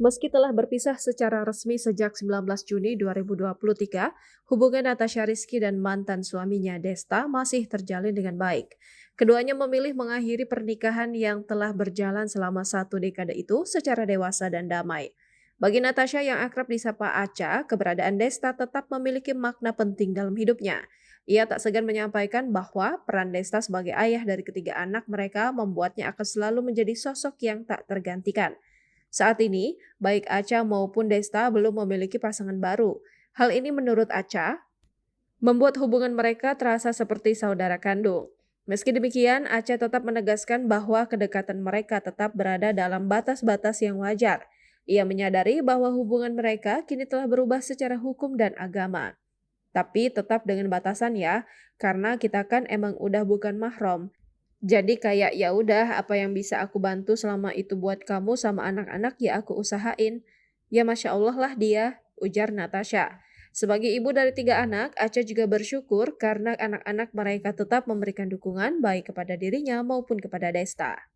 Meski telah berpisah secara resmi sejak 19 Juni 2023, hubungan Natasha Rizky dan mantan suaminya Desta masih terjalin dengan baik. Keduanya memilih mengakhiri pernikahan yang telah berjalan selama 1 dekade itu secara dewasa dan damai. Bagi Natasha yang akrab disapa Aca, keberadaan Desta tetap memiliki makna penting dalam hidupnya. Ia tak segan menyampaikan bahwa peran Desta sebagai ayah dari ketiga anak mereka membuatnya akan selalu menjadi sosok yang tak tergantikan. Saat ini, baik Aca maupun Desta belum memiliki pasangan baru. Hal ini menurut Aca, membuat hubungan mereka terasa seperti saudara kandung. Meski demikian, Aca tetap menegaskan bahwa kedekatan mereka tetap berada dalam batas-batas yang wajar. Ia menyadari bahwa hubungan mereka kini telah berubah secara hukum dan agama. Tapi tetap dengan batasan ya, karena kita kan emang udah bukan mahram. Jadi kayak ya udah apa yang bisa aku bantu selama itu buat kamu sama anak-anak ya aku usahain. Ya Masya Allah lah dia, ujar Natasha. Sebagai ibu dari 3 anak, Aca juga bersyukur karena anak-anak mereka tetap memberikan dukungan baik kepada dirinya maupun kepada Desta.